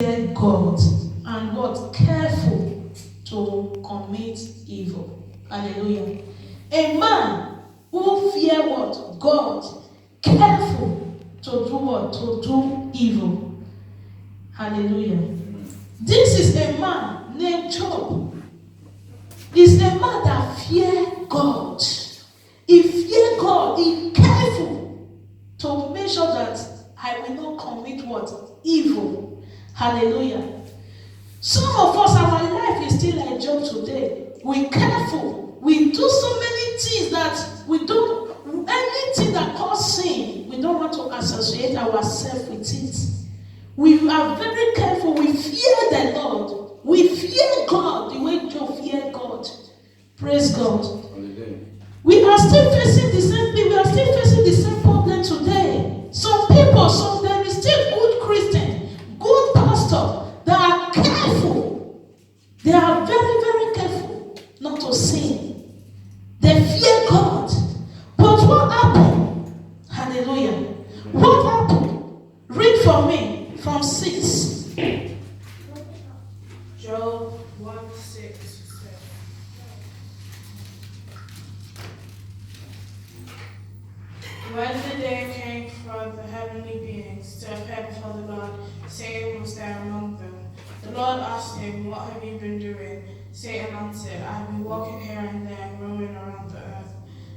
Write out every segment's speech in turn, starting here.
fear God and what? Careful to commit evil. Hallelujah. A man who fear what? God. Careful to do what? To do evil. Hallelujah. This is a man named Job. He's a man that fear God. He fear God. He careful to make sure that I will not commit what? Evil. Hallelujah. Some of us, our life is still like Job today. We careful. We do so many things that we don't, anything that causes sin, we don't want to associate ourselves with it. We are very careful. We fear the Lord. We fear God the way Job feared God. Praise God. We are still facing the same thing. We are still facing the same problem today. Some people, there is still good Christian, good pastor that are careful. They are very, very careful not to sin. They fear God. But what happened? Hallelujah. What happened? Read for me from 6. Job 1:6. When the day came for the heavenly beings to appear before the Lord, Satan was there among them. The Lord asked him, "What have you been doing?" Satan answered, "I have been walking here and there, roaming around the earth."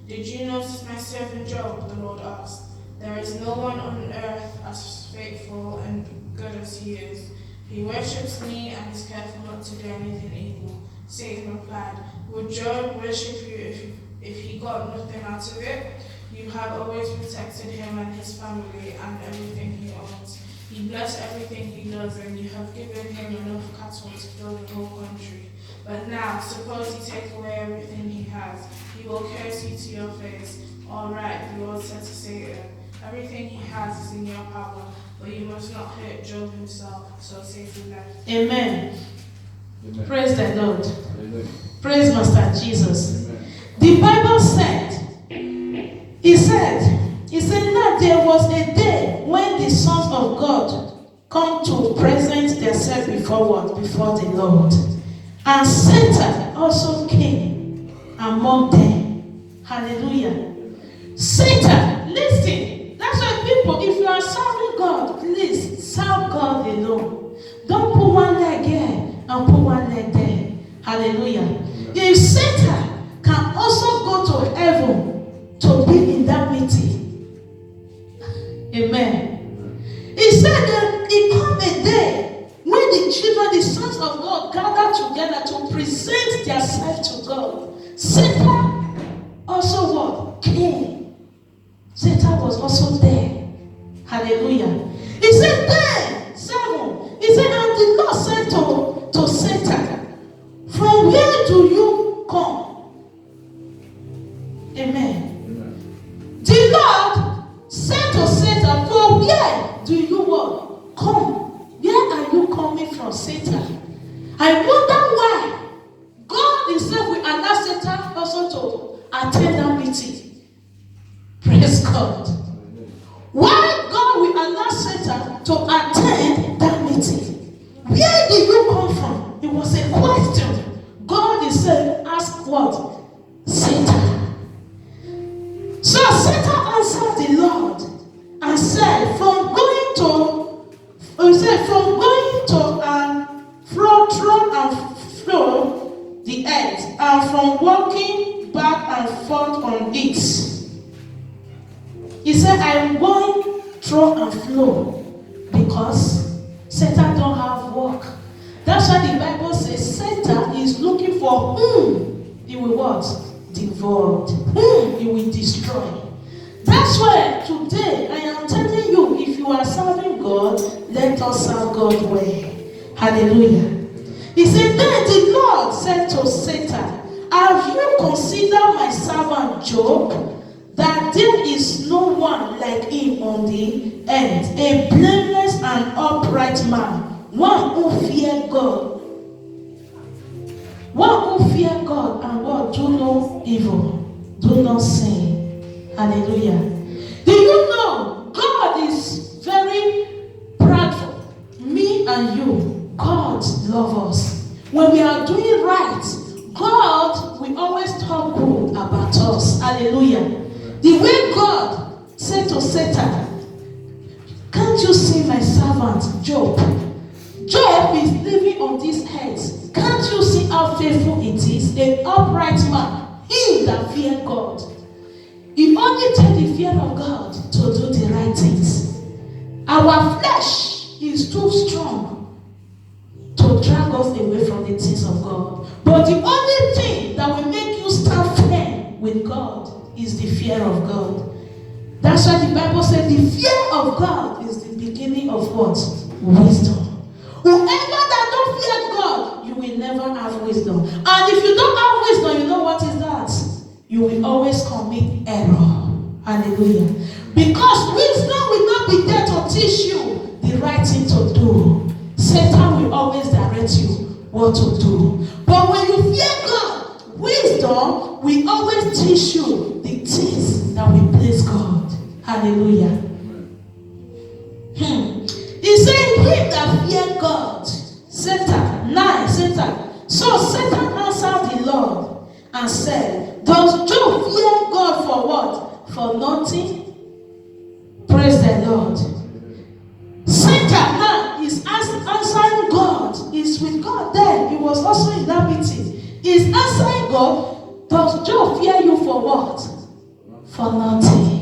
"Did you notice my servant Job?" the Lord asked. "There is no one on earth as faithful and good as he is. He worships me and is careful not to do anything evil." Satan replied, "Would Job worship you if he got nothing out of it? You have always protected him and his family and everything he owns. You bless everything he does, and you have given him enough cattle to fill the whole country. But now, suppose you take away everything he has. He will curse you to your face." "All right," the Lord said to Satan, "everything he has is in your power, but you must not hurt Job himself." So Satan left. Amen. Amen. Praise the Lord. Amen. Praise Master Jesus. Amen. The Bible said, He said that there was a day when the sons of God come to present themselves before the Lord. And Satan also came among them. Hallelujah. Satan, listen. That's why people, if you are serving God, please serve God alone. Don't put one leg here and put one leg there. Hallelujah. If Satan can also go to heaven to be in that meeting. Amen. He said that it come a day when the children, the sons of God, gather together to present themselves to God. Satan also what? Came. Satan was also there. Hallelujah. He said then, 7. He said, and the Lord said to Satan, "From where do you come?" Amen. The Lord said to Satan, "For where do you what? Come? Where are you coming from, Satan?" I wonder why God himself will allow Satan also to attend that meeting. Praise God. Why God will allow Satan to attend that meeting? Where did you come from? It was a question. God himself asked what? Satan. So Satan answered the Lord and said, from going to and fro the earth, and from walking back and forth on it. He said, I'm going through and flow because Satan don't have work. That's why the Bible says Satan is looking for whom he will what? Devour, whom he will destroy. That's why today I am telling you, if you are serving God, let us serve God well. Hallelujah. He said, then the Lord said to Satan, have you considered my servant Job, that there is no one like him on the earth, a blameless and upright man, one who feared God. One who fear God and what? Do no evil. Do not sin. Hallelujah. Do you know God is very proud of me and you, God loves us. When we are doing right, God will always talk good about us. Hallelujah. The way God said to Satan, can't you see my servant Job? Job is living on this earth. Can't you see how faithful it is? An upright man, he that feared God. It only takes the fear of God to do the right things. Our flesh is too strong to drag us away from the things of God. But the only thing that will make you stand firm with God is the fear of God. That's why the Bible said the fear of God is the beginning of what? Wisdom. Whoever that don't fear God, you will never have wisdom. And if you don't have wisdom, you know what is that? You will always commit error. Hallelujah. Because wisdom will not be there to teach you the right thing to do. Satan will always direct you what to do. But when you fear God, wisdom will always teach you the things that will please God. Hallelujah. He said, he that fear God, Satan. So Satan answered the Lord and said, does Job fear God for what? For nothing? Praise the Lord. Satan now is answering God. Is with God there. He was also in that meeting. Is answering God. Does Job fear you for what? For nothing.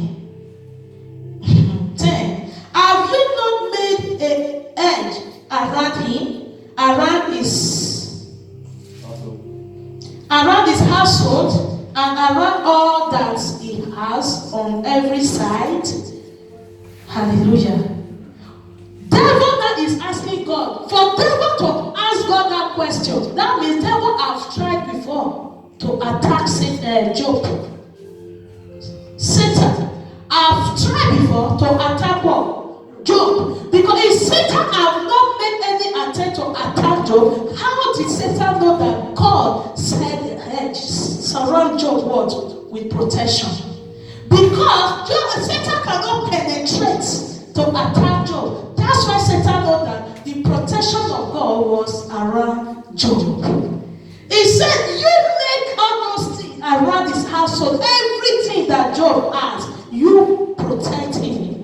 10. Have you not made an edge around him, around his household, and around all that he has on every side? Hallelujah. Devil that is asking God. For devil to ask God that question, that means devil have tried before to attack Job. Satan have tried before to attack what? Job. Because if Satan have not made any attempt to attack Job, how did Satan know that God said the hedge surround Job what? With protection? Because Satan cannot penetrate to attack Job. That's why Satan knows that the protection of God was around Job. He said, you make all those things around his household, everything that Job has, you protect him.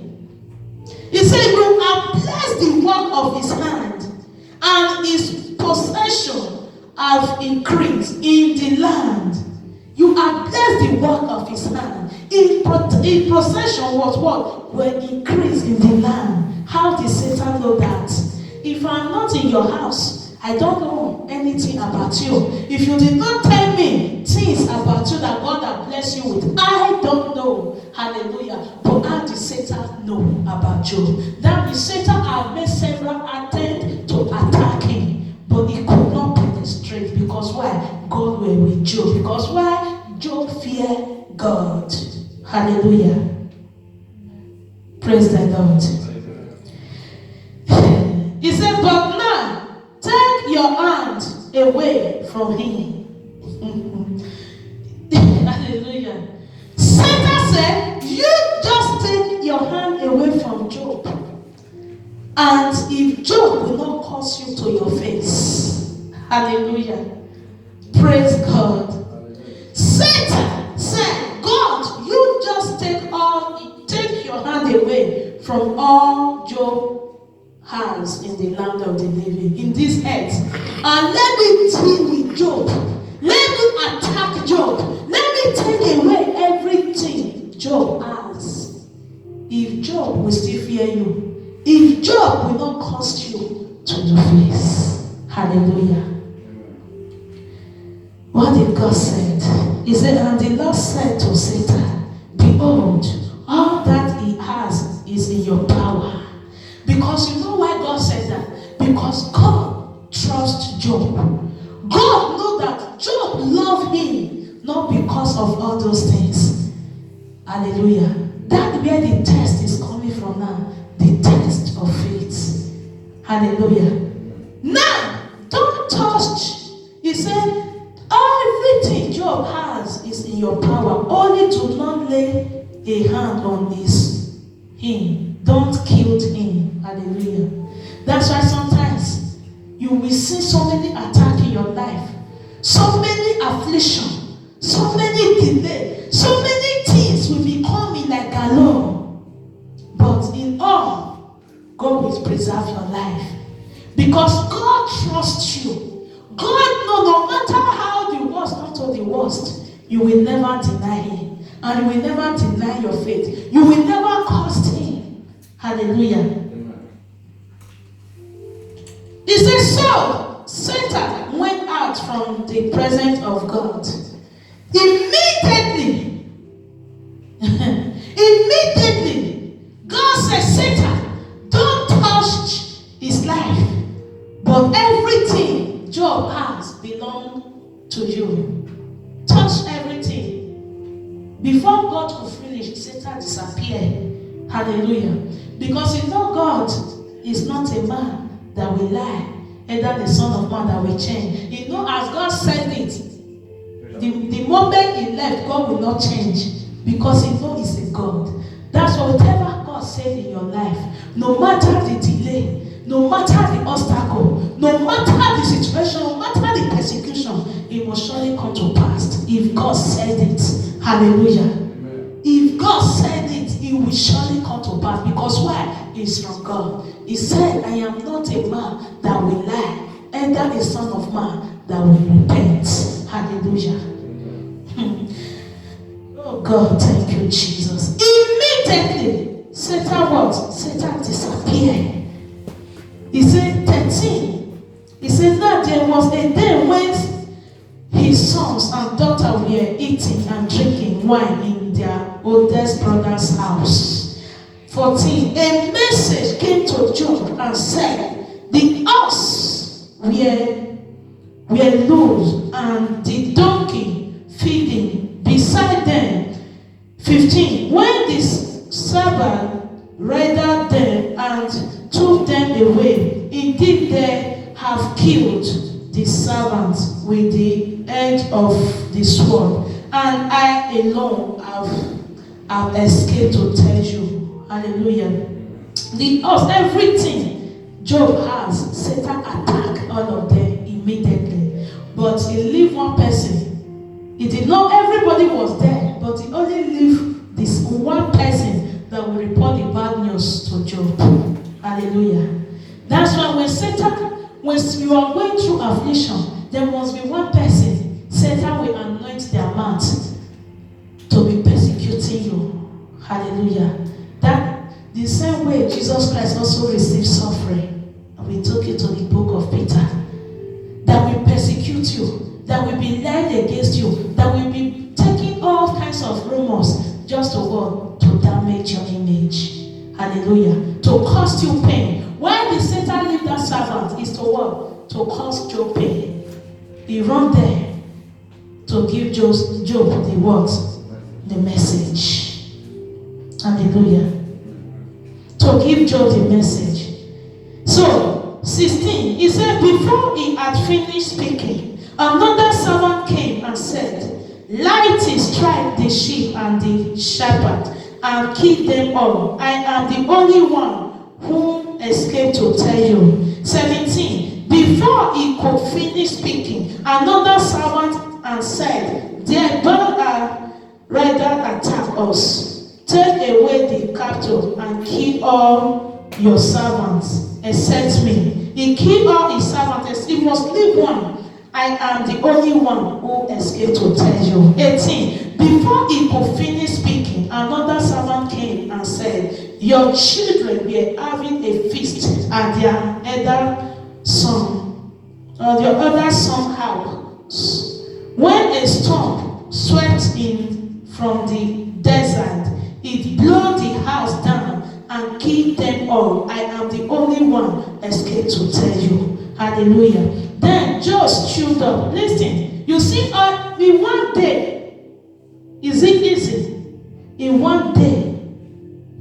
He said, you have blessed the work of his hand, and his possession have increased in the land. You have blessed the work of his hand. His possession was what? Will increase in the land. How did Satan know that? If I'm not in your house, I don't know anything about you. If you did not tell me things about you that God has blessed you with, I don't know. Hallelujah. But how did Satan know about you? That means Satan had made several attempts to attack him, but he could not penetrate. Because why? God were with Job. Because why? Job feared God. Hallelujah. Praise the Lord. He said, but now take your hand away from him. Hallelujah. Satan said, you just take your hand away from Job. And if Job will not curse you to your face. Hallelujah. Praise God. Satan said, God, you just take your hand away from all Job has in the land of the living, in this earth. And let me deal with Job. Let me attack Job. Let me take away everything Job has. If Job will still fear you, if Job will not cost you to your face. Hallelujah. What did God say? He said, and the Lord said to Satan, behold, all that he has is in your power. Because you know why God said that? Because God trusts Job. God knows that Job loved him, not because of all those things. Hallelujah. That's where the test is coming from now. The test of faith. Hallelujah. Now, don't touch. He said, everything Job has is in your power. Only do not lay a hand on him. Don't kill him. Hallelujah. That's why sometimes you will see so many attacks in your life, so many affliction, so many delay, so many things will be coming like galore. But in all, God will preserve your life. Because God trusts you. God knows no matter how the worst comes to the worst, you will never deny him. And you will never deny your faith. You will never cost him. Hallelujah. Amen. He says, so Satan went out from the presence of God. Immediately, God says, Satan, don't touch his life. But everything Job has belongs to you. Touch everything. Before God could finish, Satan disappeared. Hallelujah. Because you know God is not a man that will lie, either the son of man that will change. You know, as God said it, the moment he left, God will not change. Because he knows he's a God. That's whatever God said in your life, no matter the delay, no matter the obstacle, no matter the situation, no matter the persecution, it must surely come to pass. If God said it, hallelujah. Amen. If God said it, it will surely come to pass. Because why? It's from God. He said, I am not a man that will lie, either a son of man that will repent. Hallelujah. Oh God, thank you, Jesus. Immediately, Satan what? Satan disappeared. He said 13. He said that there was a day when his sons and daughters were eating and drinking wine in their oldest brother's house. 14. A message came to Job and said, the ox were loose and the donkey feeding beside them. 15. When the servant raided them and took them away, indeed they have killed the servants with the edge of the sword, and I alone have escaped to tell you. Hallelujah. The us, everything Job has, Satan attacked all of them immediately. But he left one person. He did not, everybody was there, but he only left this one person that will report the bad news to Job. Hallelujah. That's why when you are going through affliction, there must be one person Satan will anoint their mouth to be persecuting you. Hallelujah. That the same way Jesus Christ also received suffering. And we took it to the book of Peter. That will persecute you. That will be led against you. That will be taking all kinds of rumors just to what? To damage your image. Hallelujah. To cause you pain. Why did Satan leave that servant? Is to what? To cause Job pain. He ran there to give Job the what? The message. Hallelujah. To give Job the message. So, 16, he said, before he had finished speaking, another servant came and said, lightly strike the sheep and the shepherd and kill them all. I am the only one who escaped to tell you. 17, before he could finish speaking, another servant and said, their birds are rather attack us. Take away the cattle and kill all your servants except me. He killed all his servants. He must leave one. I am the only one who escaped to tell you. 18. Before he could finish speaking, another servant came and said, your children were having a feast at their other son, or their other son's house. When a storm swept in from the desert, it blew the house down and killed them all. I am the only one escaped to tell you. Hallelujah. Then Job stood up. Listen, you see, in one day, is it easy? In one day,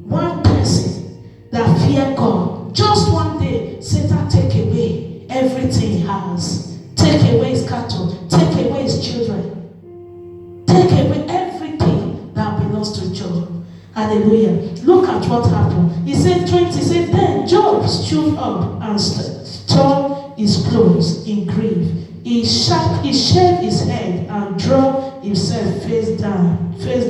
one person that fear God, just one day, Satan take away everything he has. Take away his cattle. Take away his children. Take away everything that belongs to Job. Hallelujah. Look at what happened. He said 20, he said, then Job stood up and stood his clothes in grief. He shaved his head and drew himself face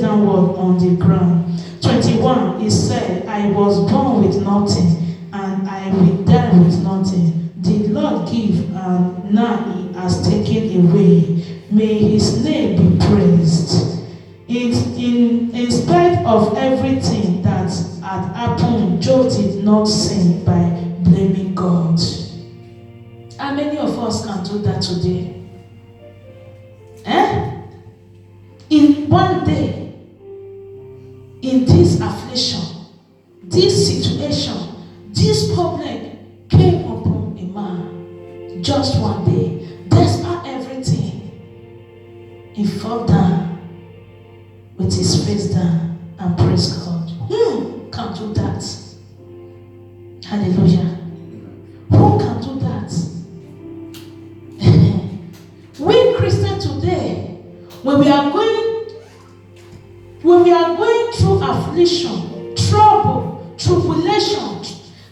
downward on the ground. 21, he said, I was born with nothing, and I will die with nothing. The Lord give, and now he has taken away. May his name be praised. In spite of everything that had happened, Job did not sin by blaming God. How many of us can do that today? In one day, in this affliction, this situation, this problem came upon a man just one day. Despite everything, he fell down with his face down and praised God. Who can do that? Hallelujah. Who can do that? We Christians today, when we are going through affliction, trouble, tribulation,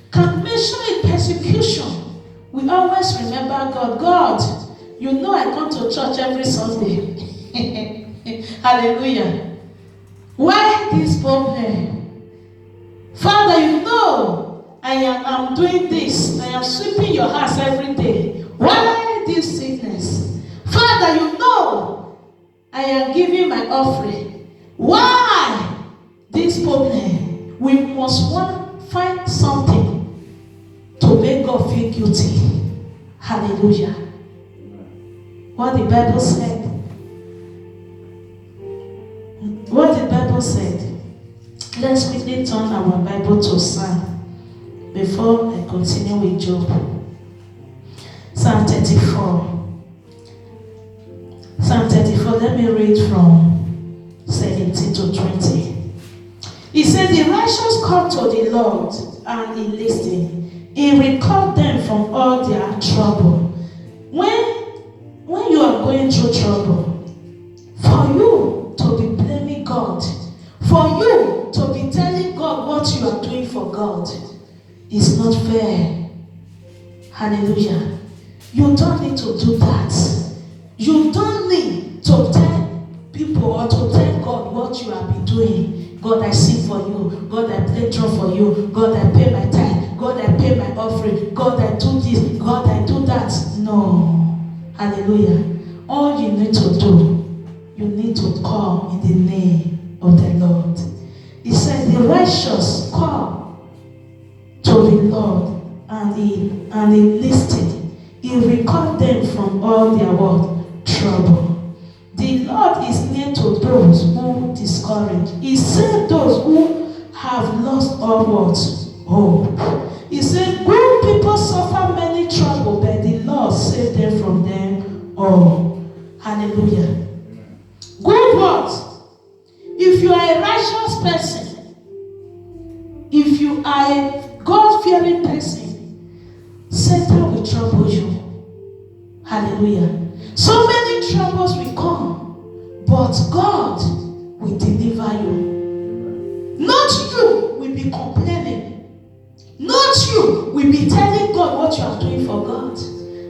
convention and persecution, we always remember God. God, you know I come to church every Sunday. Hallelujah. Why this problem? Father, you know I'm doing this. I am sweeping your house every day. Why this sickness? Father, you know I am giving my offering. Why this problem? We must find something to make God feel guilty. Hallelujah. What the Bible said. What the Bible said. Let's quickly turn our Bible to Psalm before I continue with Job. Psalm 34. Psalm 34, let me read from 17 to 20. He said, the righteous come to the Lord, and he listened. He recalled them from all their trouble. When you are going through trouble, for you to be blaming God, for you to be telling God what you are doing for God, is not fair. Hallelujah. You don't need to do that. You don't need to tell people or to tell God what you have been doing. God, I sing for you. God, I play drum for you. God, I pay my tithe. God, I pay my offering. God, I do this. God, I do that. No. Hallelujah. All you need to do, you need to call in the name of the Lord. He said, the righteous call to the Lord, and he listened. He recalled them from all their trouble. The Lord is near to those who discourage. He saved those who have lost all hope. He said, good people suffer many trouble, but the Lord saved them from them all. Hallelujah. Good words. If you are a righteous person, if you are a God-fearing person, Satan will trouble you. Hallelujah. So many troubles will come, but God will deliver you. Not you will be complaining. Not you will be telling God what you are doing for God.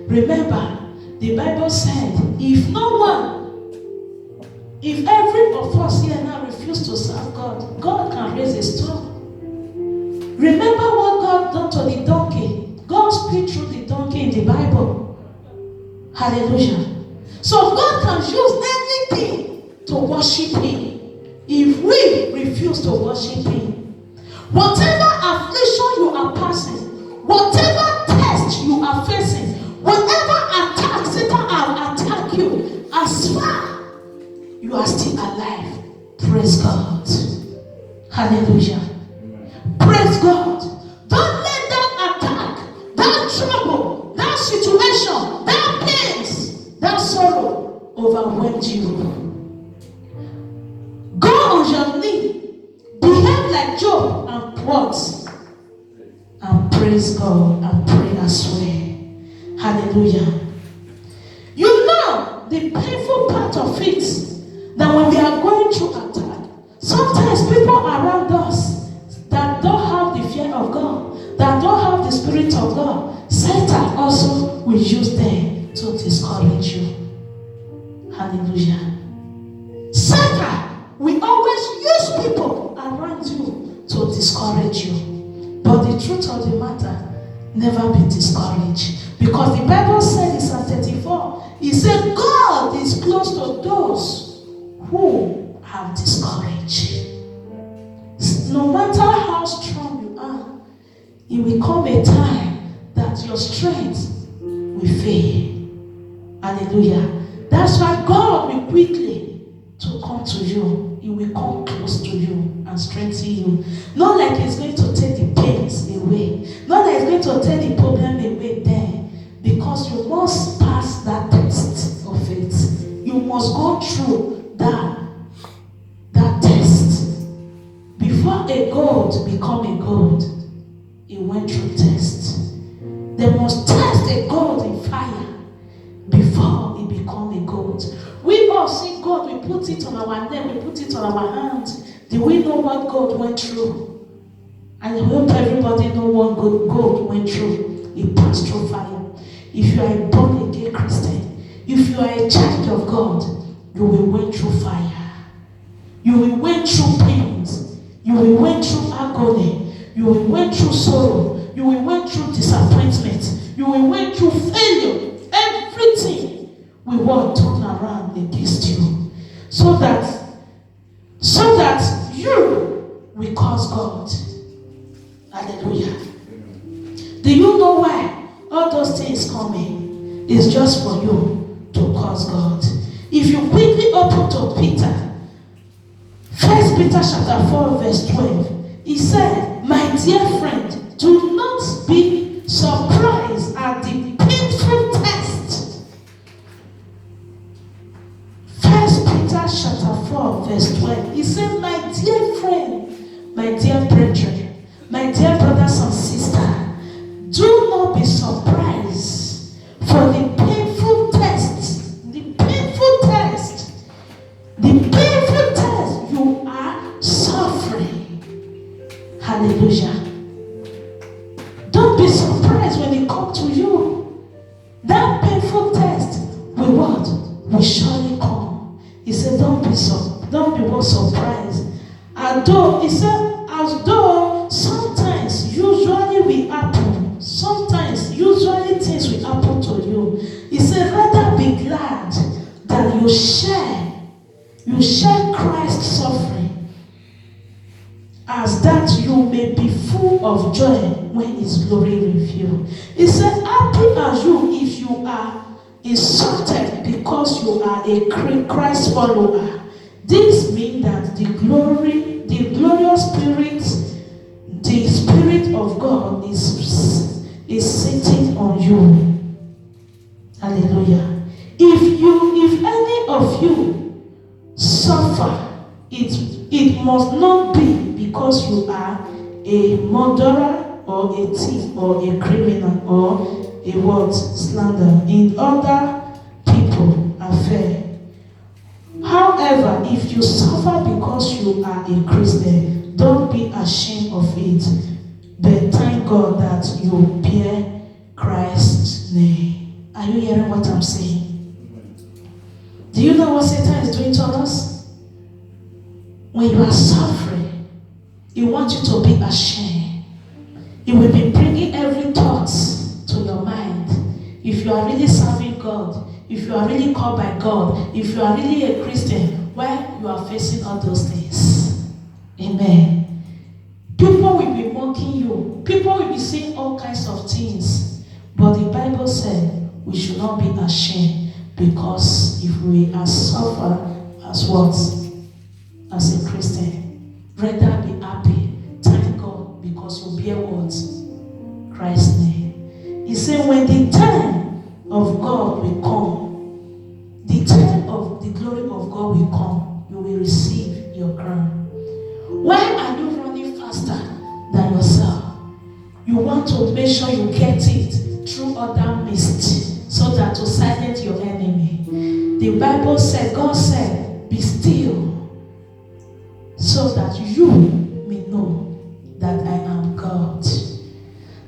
Remember, the Bible said, if every of us here now refuse to serve God, God can raise a stone. Remember what God done to the donkey. God speak through the donkey in the Bible. Hallelujah. So God can use anything to worship Him if we refuse to worship Him. Whatever affliction you are passing, whatever test you are facing, whatever attack Satan has attacked you, as far you are still alive, praise God. Hallelujah. Praise God. Don't let that attack, that trouble, that situation, that pain, that sorrow overwhelm you. Go on your knee, behave like Job, and what? And praise God and pray as well. Hallelujah. You know the painful part of it, that when we are going through attack, sometimes people around us that don't have the fear of God, that don't have the Spirit of God, Satan also will will use them to discourage you. Hallelujah. Satan will always use people around you to discourage you. But the truth of the matter, never be discouraged. Because the Bible said in Psalm 34, it said, God is close to those who are discouraged. No matter how strong you are, it will come a time that your strength will fail. Hallelujah. That's why God will quickly to come to you. He will come close to you and strengthen you. Not like He's going to take the pains away. Not like He's going to take the problem away there. Because you must pass that test of faith. You must go through that test. Before a gold become a gold, it went through test. They must test a gold in fire before it become a gold. We all see gold, we put it on our neck, we put it on our hands. Do we know what gold went through? I hope everybody know what gold went through. It passed through fire. If you are a born again Christian, if you are a child of God, you will went through fire. You will went through pains. You will went through agony. You will went through sorrow. You will went through disappointment. You will went through failure. Everything will want to turn around against you. So that you will cause God. Hallelujah. Do you know why all those things coming is just for you to cause God? If you quickly open to Peter, 1 Peter chapter 4 verse 12, he said, my dear friend, do not be surprised at the painful test. 1 Peter chapter 4 verse 12, he said, my dear friend, my dear brethren, my dear brothers and sisters, do not be surprised for the painful test. The painful test. The painful test you are suffering. Hallelujah. Don't be surprised when it comes to you. That painful test will what? Will surely come. He said, don't be surprised. Although, he said, as though sometimes, usually will happen. Sometimes, usually things will happen to you. He said, rather be glad that you share Christ's suffering, as that you may be full of joy when His glory revealed. He said, happy are you if you are insulted because you are a Christ follower. This means that the glorious spirit, the Spirit of God is sitting on you. Hallelujah. If any of you suffer, it must not be because you are a murderer or a thief or a criminal or a word slander in other people affair. However, if you suffer because you are a Christian, don't be ashamed of it, but thank God that you bear Christ's name. Are you hearing what I'm saying? Do you know what Satan is doing to us? When you are suffering, he wants you to be ashamed. He will be bringing every thought to your mind. If you are really serving God, if you are really called by God, if you are really a Christian, why you are facing all those things? Amen. People will be mocking you. People will be saying all kinds of things. But the Bible said we should not be ashamed, because if we are suffer as what? As a Christian, rather be happy. Thank God, because you bear what? Christ's name. He said when the time of God will come, the time of the glory of God will come, you will receive your crown. Why are you running faster than yourself? You want to make sure you get it through other means, so that to silence your enemy. The Bible said, God said, be still, so that you may know that I am God.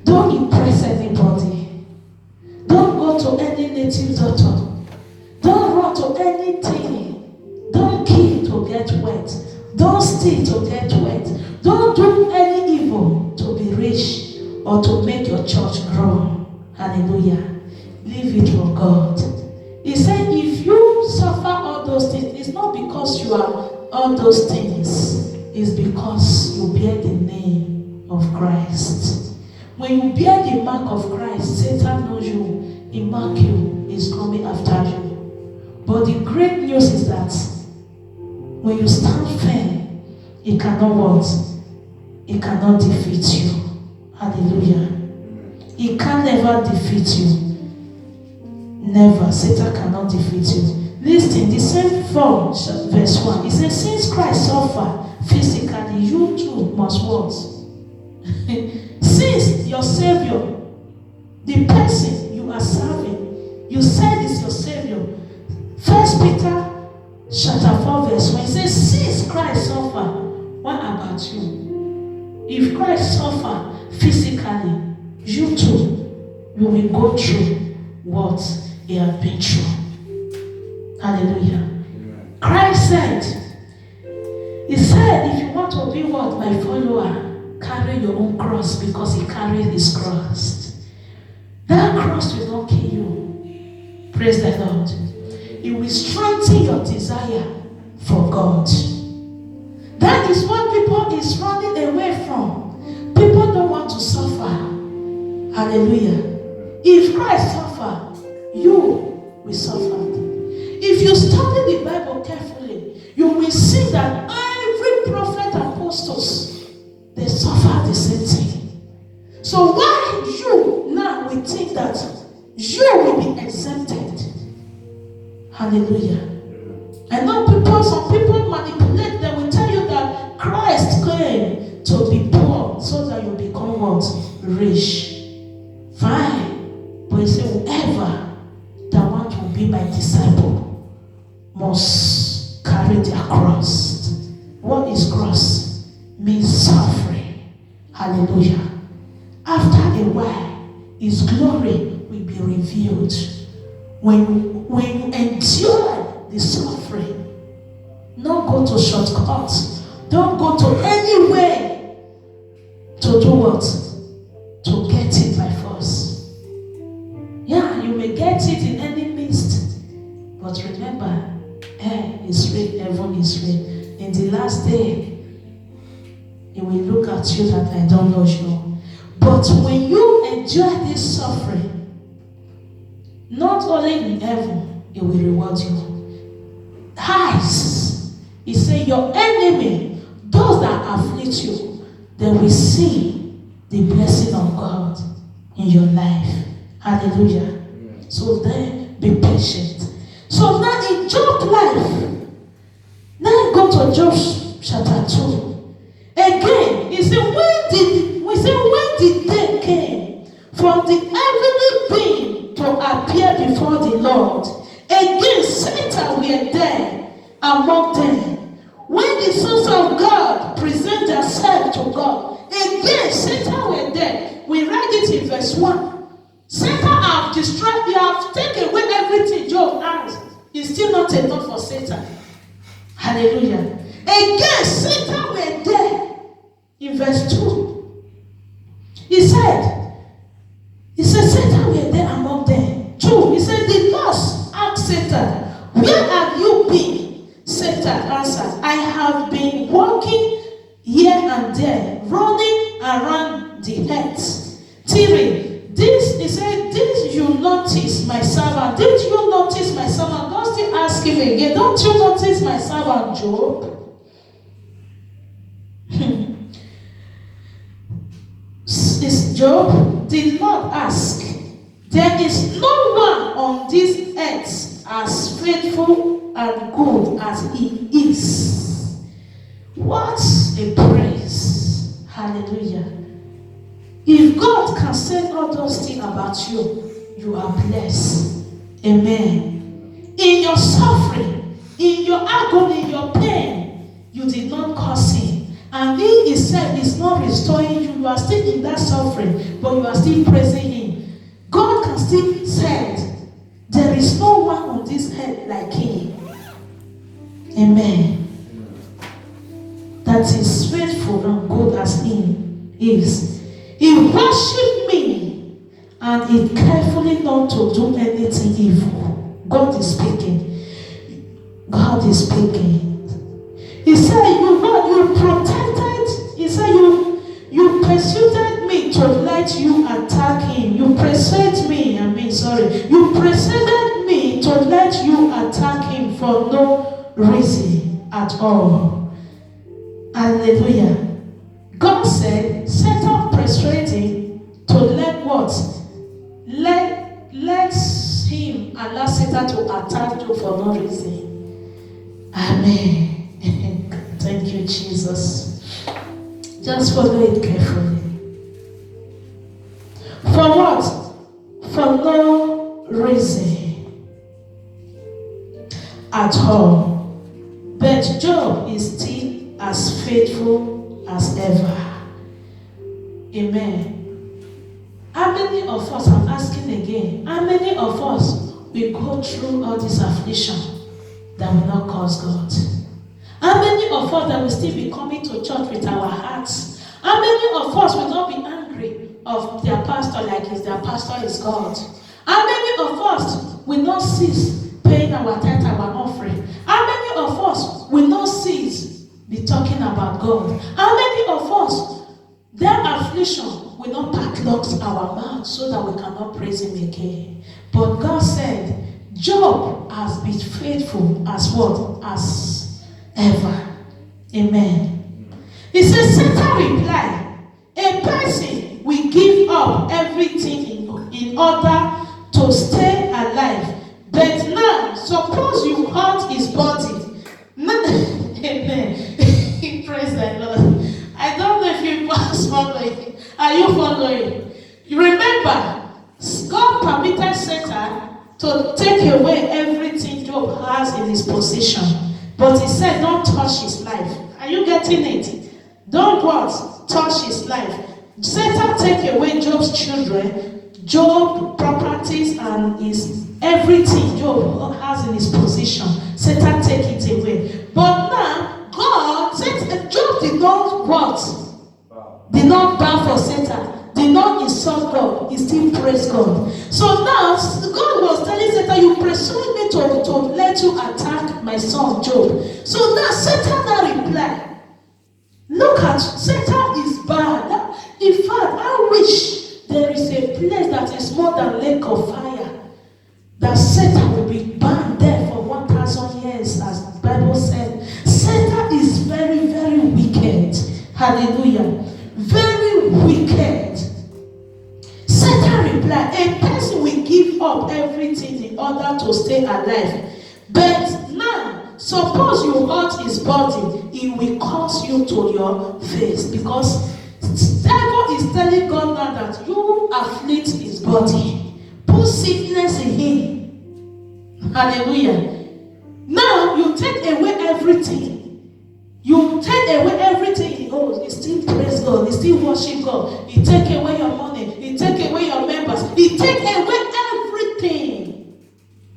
Don't impress anybody. Don't go to any native doctor. Don't run to anything. Don't kill to get wet. Don't steal to get wet. Don't do any evil to be rich or to make your church grow. Hallelujah. Leave it for God. He said if you suffer all those things, it's not because you are all those things. It's because you bear the name of Christ. When you bear the mark of Christ, Satan knows you. He mark you. He's coming after you. But the great news is that when you stand firm, he cannot what? He cannot defeat you. Hallelujah. He can never defeat you. Never. Satan cannot defeat you. Listen, the same form, verse 1. It says, since Christ suffered physically, you too must what? Since your Savior, the person you are serving, you said is your Savior. 1 Peter chapter 4 verse 1, it says, since Christ suffered, what about you? If Christ suffered physically, you too, you will go through what he has been through. Hallelujah. Amen. Christ said, he said, if you want to be what? My follower, carry your own cross, because he carried his cross. That cross will not kill you. Praise the Lord. It will strengthen your desire for God. That is what people is running away from. People don't want to suffer. Hallelujah. If Christ suffered, you will suffer. If you study the Bible carefully, you will see that every prophet and apostles, they suffer the same thing. So why you now will think that you will be exempted? Hallelujah. I know some people manipulate, they will tell you that Christ came to be poor so that you become what? Rich. Fine. But he said, whoever that want to be my disciple must carry their cross. What is cross? Means suffering. Hallelujah. After a while, his glory will be revealed. When you endure the suffering, not go to shortcuts. Don't go to any way to do what? To get it by force. Yeah, you may get it in any midst. But remember, air is real, heaven is real. In the last day, he will look at you that I don't know you. But when you endure this suffering, not only in heaven, he will reward you. Eyes, he said, your enemy, those that afflict you, they will see the blessing of God in your life. Hallelujah. Yeah. So then, be patient. So now in Job's life, now go to Job chapter 2. Again, he said, when the day came from the heavenly being to appear before the Lord, again Satan were there among them. When the sons of God present themselves to God, again Satan were there. We read it in verse 1. Satan have destroyed, he have taken away everything Job has. It's still not enough for Satan. Hallelujah. Again Satan were there. In verse 2, he said Satan were there among them. 2, he said the Lord asked Satan, where have you been? Satan answered, I have been walking here and there, running around the earth. 3, he said, did you notice my servant? Did you notice my servant? God still ask him again, don't you notice my servant Job? Job did not ask. There is no one on this earth as faithful and good as he is. What a praise. Hallelujah. If God can say all those things about you, you are blessed. Amen. In your suffering, in your agony, in your pain, you did not cause him. And he himself is not restoring you. You are still in that suffering, but you are still praising him. God can still say, is no one on this earth like him. Amen. That is faithful and good as him is. He worshipped me and he carefully not to do anything evil. God is speaking. God is speaking. He said, you protected. He said, you persuaded me to let you attack him. You persuaded me. You persuaded me to let you attack him for no reason at all. Hallelujah. God said, Satan persuaded him to let what? Let him allow Satan to attack you for no reason. Amen. Thank you, Jesus. Just follow it carefully. For what? For no reason at all. But Job is still as faithful as ever. Amen. How many of us, I'm asking again, how many of us will go through all this affliction that will not cause God? How many of us that will still be coming to church with our hearts? How many of us will not be angry of their pastor like their pastor is God? How many of us will not cease paying our tithe, our offering? How many of us will not cease be talking about God? How many of us, their affliction will not padlock our mouth so that we cannot praise him again? But God said, Job has been faithful as what? As ever. Amen. He says, Satan replied, a person will give up everything in order to stay alive. But now, suppose you hurt his body. Amen. Praise the Lord. I don't know if you are following. Are you following? You remember, God permitted Satan to take away everything Job has in his possession. But he said, don't touch his life. Are you getting it? Don't what? Touch his life. Satan take away Job's children, Job properties, and his everything Job has in his possession. Satan take it away. But now, God said, Job did not what? Did not bow for Satan. Did not insult God. He still praised God. So now, God was telling Satan, you persuade me to let you attack my son Job. So now, Satan now replied, look at, Satan is bad. In fact, I wish there is a place that is more than lake of fire, that Satan will be banned there for 1,000 years, as the Bible said. Satan is very, very wicked. Hallelujah. Very wicked. Satan replied, a person will give up everything in order to stay alive. But now, suppose you hurt his body, it will cause you to your face. Because the devil is telling God now that you afflict his body. Put sickness in him. Hallelujah. Now, you take away everything. You take away everything he owes. He still praise God. He still worship God. He take away your money. He take away your members. He take away everything.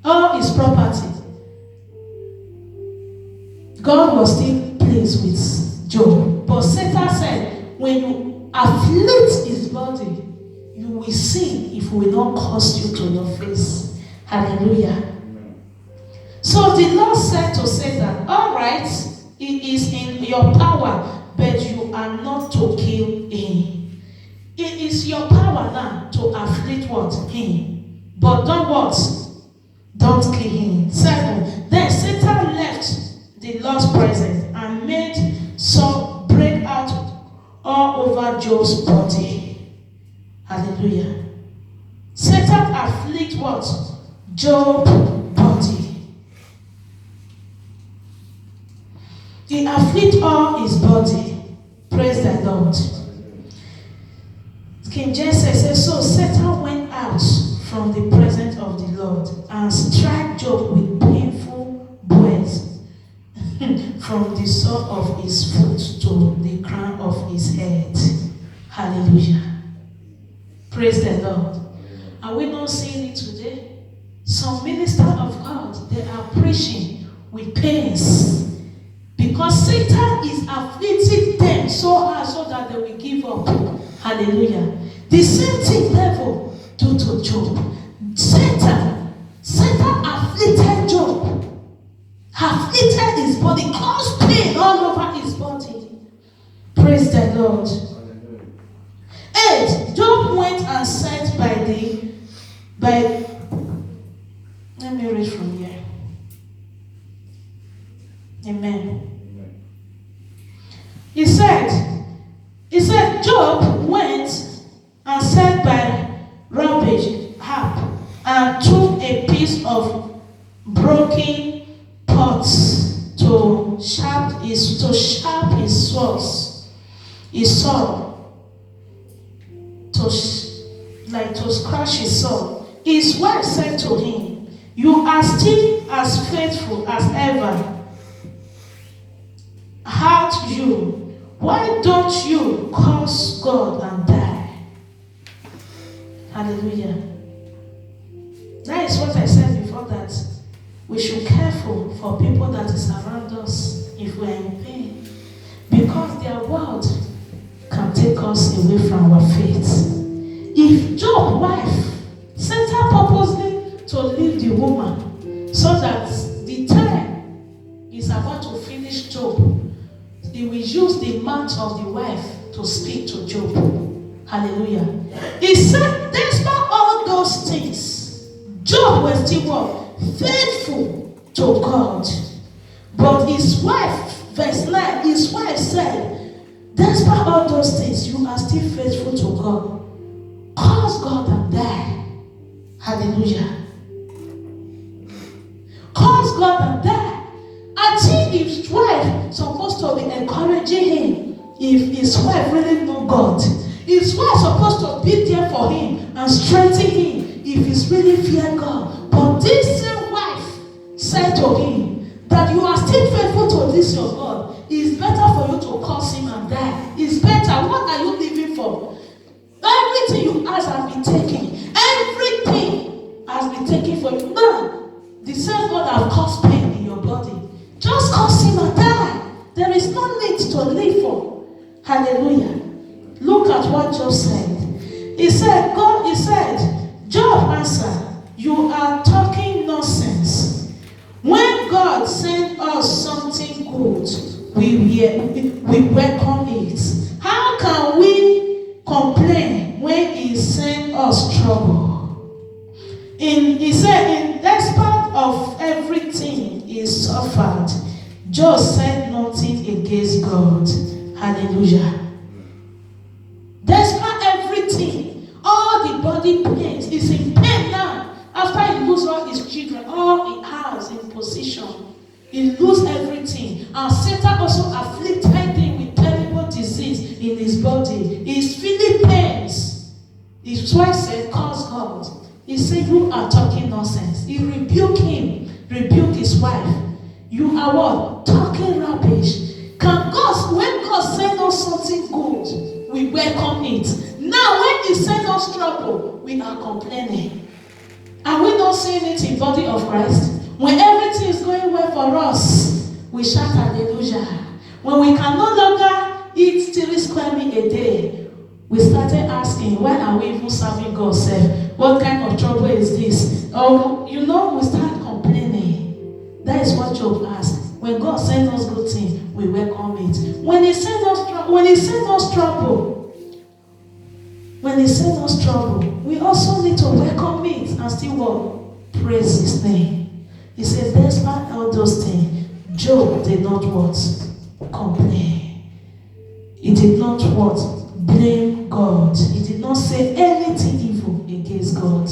All his property. God was still pleased with Job. But Satan said, when you afflict his body, you will see if it will not cost you to your face. Hallelujah. So the Lord said to Satan, all right, it is in your power, but you are not to kill him. It is your power now to afflict what? Him. But don't what? Don't kill him. 7. Then Satan left the Lord's presence and made some break out all over Job's body. Hallelujah. Satan afflict what? Job's body. He afflict all his body. Praise the Lord. King James says, so Satan went out from the presence of the Lord and struck Job with painful blows from the sole of his foot to the crown of his head. Hallelujah. Praise the Lord. Are we not seeing it today? Some some ministers of God, they are preaching with pains. Because Satan is afflicting them so hard so that they will give up. Hallelujah. The same thing devil do to Job. Satan afflicted Job. Afflicted his body, caused pain all over his body. Praise the Lord. 8. Job went and sat let me read from here. Amen. He said, Job went and sat by rubbish heap and took a piece of broken pots to sharp his sword, to scratch his sword. His wife said to him, "You are still as faithful as ever. Aren't you? Why don't you curse God and die?" Hallelujah. That is what I said before, that we should be careful for people that is around us if we are in pain, because their word can take us away from our faith. If Job's wife sent her purposely to leave the woman so that the time is about to finish Job, he will use the mouth of the wife to speak to Job. Hallelujah. He said, despite all those things, Job was still faithful to God. But his wife, verse 9, his wife said, despite all those things, you are still faithful to God. Curse God and die. Hallelujah. Curse God and die. I think his wife supposed to be encouraging him. If his wife really know God, his wife supposed to be there for him and strengthen him if he's really fear God. But this same wife said to him that you are still faithful to this your God. It's better for you to curse him and die. It's better. What are you living for? Everything you ask has been taken. Everything has been taken for you. Now, the same God has caused pain in your body. Just curse him and die. There is no need to live for. Hallelujah. Look at what Job said. He said, Job answered, you are talking nonsense. When God sent us something good, we welcome it. How can we complain when he sent us trouble? He said, in despite of everything he suffered, Job said nothing against God. Hallelujah. Despite everything, all the body pains, is in pain now. After he loses all his children, all he has in position, he loses everything. And Satan also afflicted him with terrible disease in his body. He's feeling pains. His wife said, curse God. He said, you are talking nonsense. He rebuked him, rebuked his wife. You are what? Talking rubbish. When God sends us something good, we welcome it. Now when he sends us trouble, we are complaining. Are we not saying it in body of Christ? When everything is going well for us, we shout hallelujah. When we can no longer eat 3 square meals a day, we started asking, why are we even serving God? What kind of trouble is this? Oh, we start complaining. That is what Job asked. When God sends us good things, we welcome it. When he sends us trouble, we also need to welcome it and still praise his name. He said, despite all those things, Job did not complain. He did not blame God. He did not say anything evil against God.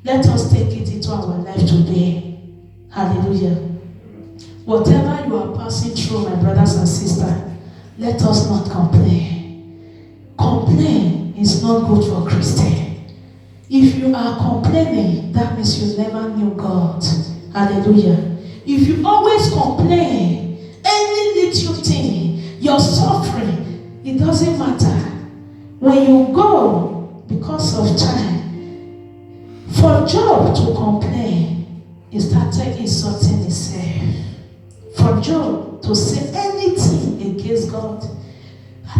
Let us take it into our life today. Hallelujah. Whatever you are passing through, my brothers and sisters, let us not complain. Complain is not good for Christian. If you are complaining, that means you never knew God. Hallelujah. If you always complain, any little thing, your suffering, it doesn't matter. When you go, because of time, for Job to complain, started insulting himself. For Job to say anything against God,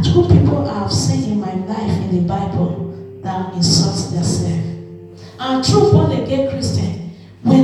two people I have seen in my life in the Bible that insult themselves. And true born again Christian,